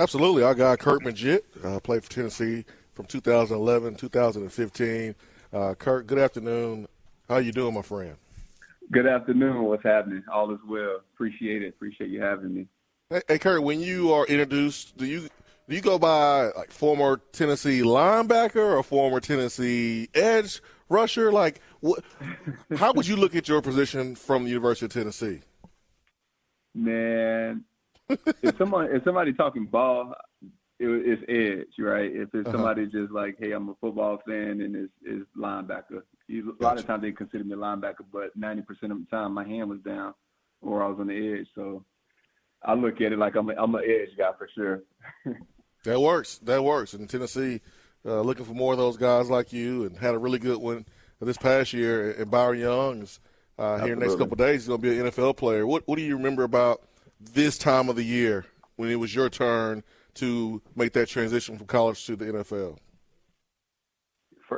Absolutely. Our guy Curt Maggitt played for Tennessee from 2011, 2015. Curt, good afternoon. How you doing, my friend? Good afternoon. What's happening? All is well. Appreciate it. Appreciate you having me. Hey, Curt, when you are introduced, do you go by like former Tennessee linebacker or former Tennessee edge rusher? Like, how would you look at your position from the University of Tennessee? Man, if somebody talking ball, it's edge, right? If it's somebody just like, hey, I'm a football fan, and it's linebacker. A lot of times they consider me a linebacker, but 90% of the time my hand was down or I was on the edge. So I look at it like I'm an edge guy for sure. That works. And Tennessee looking for more of those guys like you, and had a really good one this past year. And Byron Young is here in the next couple of days. He's going to be an NFL player. What do you remember about this time of the year when it was your turn to make that transition from college to the NFL?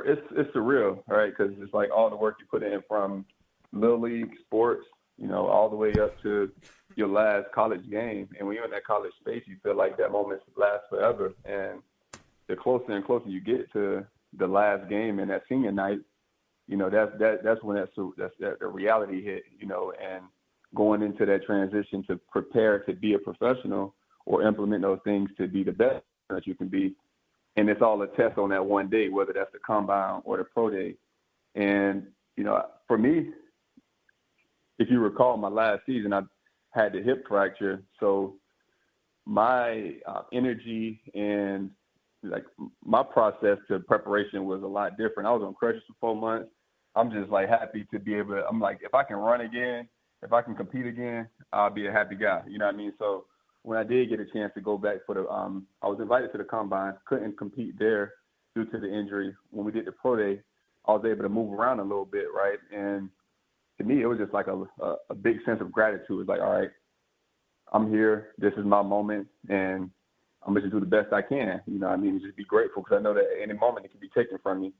It's surreal, right? Because it's like all the work you put in from little league sports, all the way up to your last college game. And when you're in that college space, you feel like that moment lasts forever. And the closer and closer you get to the last game and that senior night, that's when the reality hit, and going into that transition to prepare to be a professional or implement those things to be the best that you can be. And it's all a test on that one day, whether that's the combine or the pro day. And, for me, if you recall my last season, I had the hip fracture. So my energy and like my process to preparation was a lot different. I was on crutches for 4 months. I'm just like happy to be able to, I'm like, if I can run again, if I can compete again, I'll be a happy guy. You know what I mean? So when I did get a chance to go back for I was invited to the combine, couldn't compete there due to the injury. When we did the pro day, I was able to move around a little bit, right? And to me, it was just like a big sense of gratitude. It's like, all right, I'm here. This is my moment, and I'm going to do the best I can. You know what I mean? Just be grateful because I know that at any moment it can be taken from me.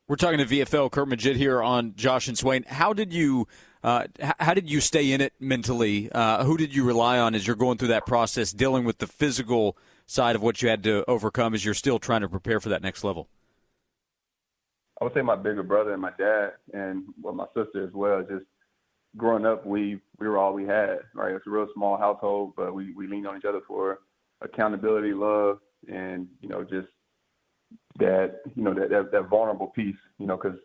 We're talking to VFL Curt Maggitt here on Josh and Swain. How did you stay in it mentally? Who did you rely on as you're going through that process, dealing with the physical side of what you had to overcome as you're still trying to prepare for that next level? I would say my bigger brother and my dad, and my sister as well. Just growing up, we were all we had, right? It's a real small household, but we leaned on each other for accountability, love, and just that vulnerable piece, because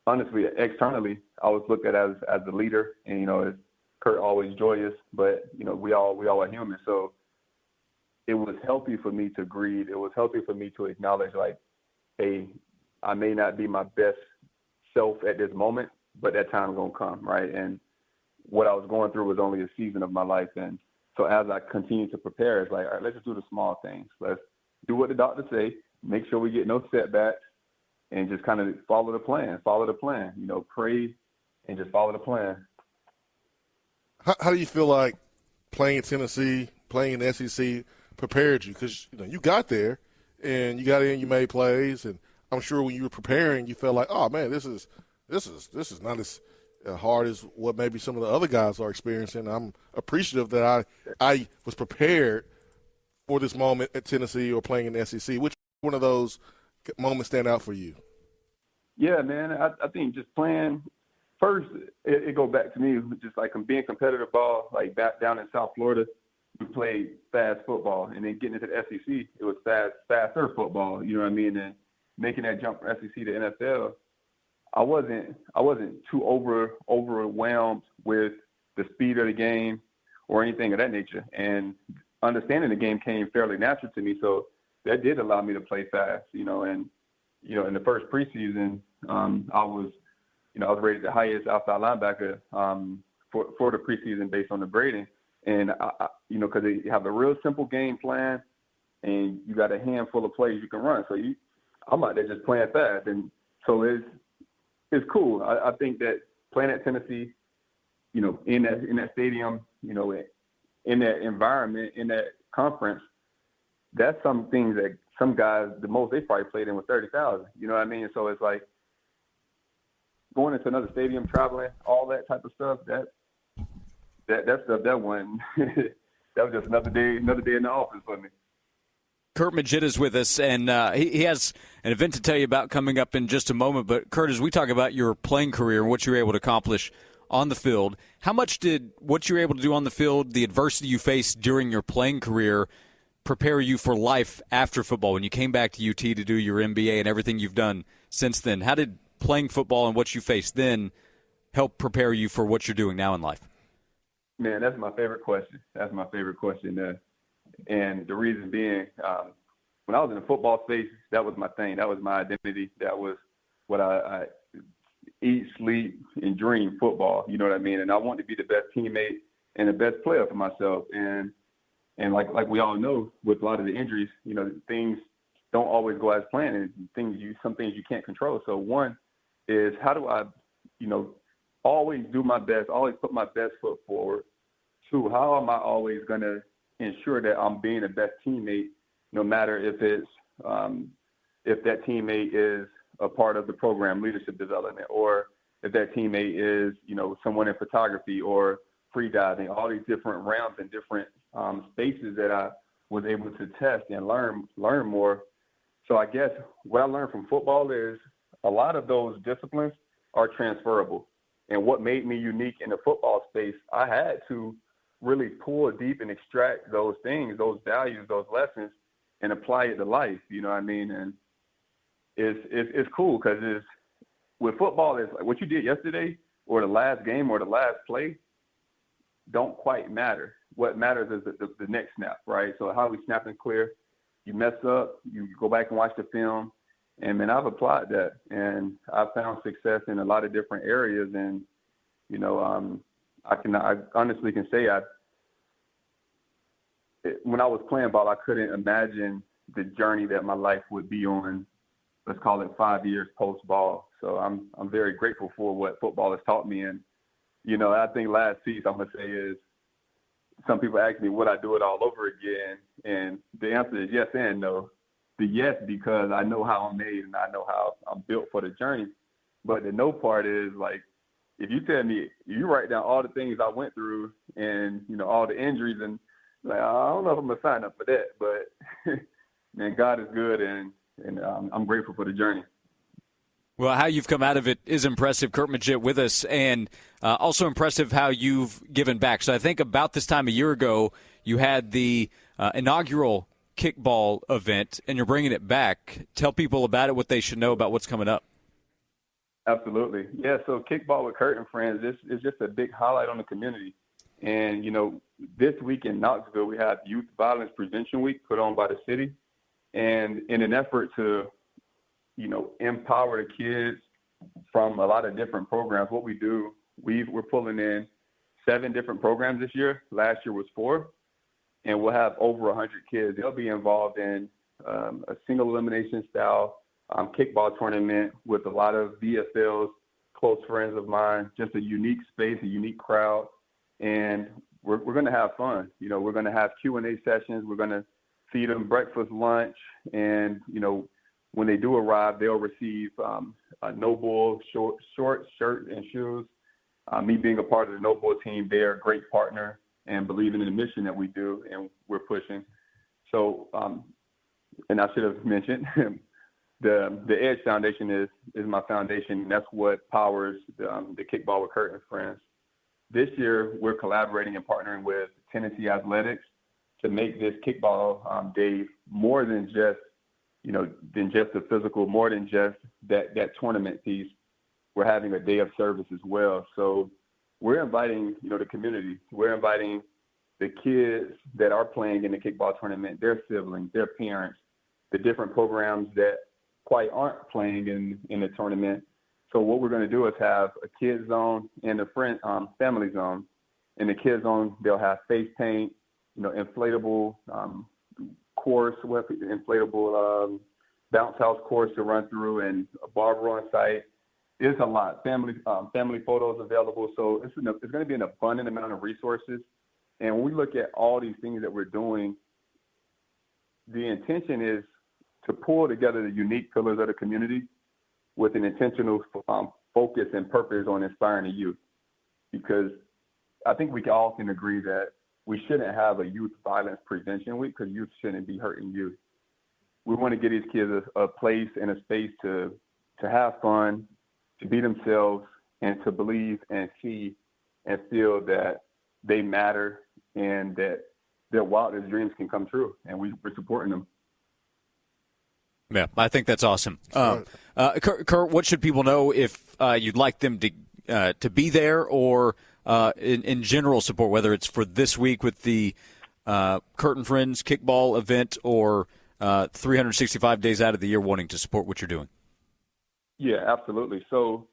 honestly, externally, I was looked at as the leader, and as Curt always joyous, but we all are human. So it was healthy for me to grieve. It was healthy for me to acknowledge, like, hey, I may not be my best self at this moment, but that time's gonna come, right? And what I was going through was only a season of my life, and so as I continue to prepare, it's like, all right, let's just do the small things. Let's do what the doctors say. Make sure we get no setbacks, and just kind of follow the plan. Pray and just follow the plan. How do you feel like playing in Tennessee, playing in the SEC prepared you? Because you got there and you got in, you made plays, and I'm sure when you were preparing, you felt like, oh man, this is not as hard as what maybe some of the other guys are experiencing. I'm appreciative that I was prepared for this moment at Tennessee or playing in the SEC. Which one of those moments stand out for you? Yeah, man, I think just playing first, it go back to me just like being competitive ball, like back down in South Florida, we played fast football, and then getting into the SEC, it was faster football. You know what I mean? And making that jump from SEC to NFL, I wasn't too overwhelmed with the speed of the game or anything of that nature, and understanding the game came fairly natural to me. So that did allow me to play fast, and in the first preseason, I was rated the highest outside linebacker for the preseason based on the grading. And, because they have a real simple game plan, and you got a handful of plays you can run. So I'm out there just playing fast. And so it's cool. I think that playing at Tennessee, in that stadium, in that environment, in that conference, that's some things that some guys, the most they probably played in was 30,000. You know what I mean? So it's like going into another stadium, traveling, all that type of stuff, that stuff, that one, that was just another day in the office for me. Curt Maggitt is with us, and he has an event to tell you about coming up in just a moment. But, Curt, as we talk about your playing career and what you were able to accomplish on the field, how much did what you were able to do on the field, the adversity you faced during your playing career, prepare you for life after football when you came back to UT to do your MBA and everything you've done since then? How did playing football and what you faced then help prepare you for what you're doing now in life? Man, that's my favorite question. And the reason being, when I was in the football space, that was my thing. That was my identity. That was what I eat, sleep, and dream football. You know what I mean? And I wanted to be the best teammate and the best player for myself. And like we all know, with a lot of the injuries, things don't always go as planned, and some things you can't control. So one is, how do I, always do my best, always put my best foot forward? Two, how am I always going to ensure that I'm being the best teammate, no matter if it's if that teammate is a part of the program leadership development, or if that teammate is, someone in photography or free diving, all these different realms and different spaces that I was able to test and learn more. So I guess what I learned from football is a lot of those disciplines are transferable. And what made me unique in the football space, I had to really pull deep and extract those things, those values, those lessons, and apply it to life. You know what I mean? And it's cool because with football, it's like what you did yesterday or the last game or the last play don't quite matter. What matters is the next snap, right? So how we snap and clear. You mess up, you go back and watch the film. And, man, I've applied that, and I've found success in a lot of different areas. And, I honestly can say when I was playing ball, I couldn't imagine the journey that my life would be on, let's call it 5 years post-ball. So I'm very grateful for what football has taught me. And, I think last piece I'm going to say is, some people ask me, would I do it all over again? And the answer is yes and no. The yes, because I know how I'm made and I know how I'm built for the journey. But the no part is, like, if you tell me, you write down all the things I went through and, all the injuries, and like, I don't know if I'm going to sign up for that. But, man, God is good, and I'm grateful for the journey. Well, how you've come out of it is impressive. Curt Maggitt with us, and also impressive how you've given back. So I think about this time a year ago, you had the inaugural Kickball event, and you're bringing it back. Tell people about it, what they should know about what's coming up. Absolutely. Yeah, so Kickball with Curt and Friends, this is just a big highlight on the community. And, this week in Knoxville, we have Youth Violence Prevention Week put on by the city. And in an effort to empower the kids from a lot of different programs. What we do, we're pulling in 7 different programs this year. Last year was 4, and we'll have over 100 kids. They'll be involved in a single elimination style kickball tournament with a lot of VFLs, close friends of mine. Just a unique space, a unique crowd, and we're going to have fun. We're going to have Q&A sessions. We're going to feed them breakfast, lunch, and when they do arrive, they'll receive a No Bull short shirt and shoes. Me being a part of the No Bull team, they're a great partner and believing in the mission that we do and we're pushing. So, and I should have mentioned, the Edge Foundation is my foundation, and that's what powers the Kickball with Curt and Friends. This year, we're collaborating and partnering with Tennessee Athletics to make this Kickball Day more than just the physical, more than just that tournament piece. We're having a day of service as well. So we're inviting, the community. We're inviting the kids that are playing in the kickball tournament, their siblings, their parents, the different programs that quite aren't playing in the tournament. So what we're going to do is have a kids zone and a family zone. In the kids zone, they'll have face paint, inflatable course, inflatable bounce house course to run through, and a barber on site. It's a lot. Family photos available. So it's going to be an abundant amount of resources. And when we look at all these things that we're doing, the intention is to pull together the unique pillars of the community with an intentional focus and purpose on inspiring the youth. Because I think we all can agree that we shouldn't have a youth violence prevention week because youth shouldn't be hurting youth. We want to give these kids a place and a space to have fun, to be themselves, and to believe and see and feel that they matter and that their wildest dreams can come true. And we're supporting them. Yeah, I think that's awesome. Curt, what should people know if you'd like them to be there or in general support, whether it's for this week with the Curt and Friends Kickball event or 365 days out of the year wanting to support what you're doing? Yeah, absolutely. So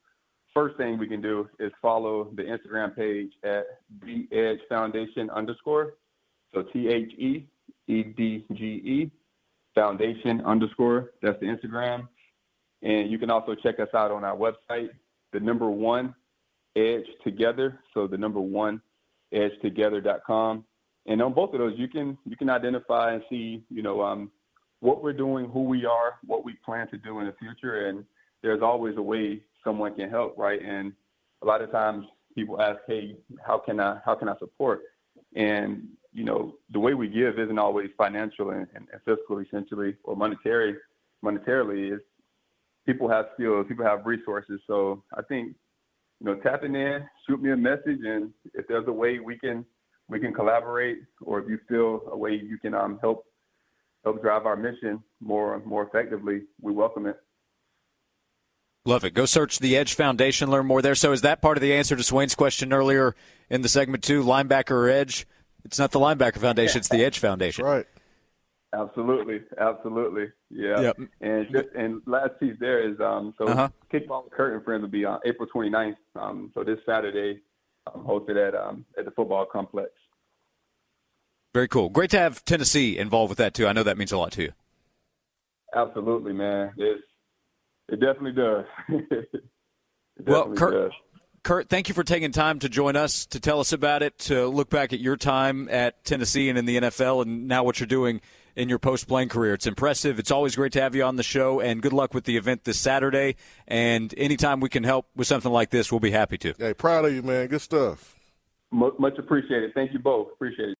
first thing we can do is follow the Instagram page at The Edge Foundation _. So THEEDGE Foundation _ That's the Instagram. And you can also check us out on our website, the number 1 Edge Together. So the number 1 edgetogether.com. And on both of those, you can identify and see, what we're doing, who we are, what we plan to do in the future. And there's always a way someone can help, right? And a lot of times people ask, hey, how can I support? And, the way we give isn't always financial and fiscal, essentially, or monetarily. Is people have skills, people have resources. So I think, tapping in, shoot me a message, and if there's a way we can collaborate, or if you feel a way you can help drive our mission more effectively, we welcome it. Love it. Go search the Edge Foundation, learn more there. So is that part of the answer to Swain's question earlier in the segment too, linebacker or edge? It's not the Linebacker Foundation, it's the Edge Foundation. Right. Absolutely. Yeah. Yep. And last piece there is Kickball with Curt and Friends will be on April 29th. So this Saturday, hosted at the football complex. Very cool. Great to have Tennessee involved with that too. I know that means a lot to you. Absolutely, man. It definitely does. Curt, thank you for taking time to join us, to tell us about it, to look back at your time at Tennessee and in the NFL and now what you're doing in your post-playing career. It's impressive. It's always great to have you on the show, and good luck with the event this Saturday. And anytime we can help with something like this, we'll be happy to. Hey, proud of you, man. Good stuff. Much appreciated. Thank you both. Appreciate it.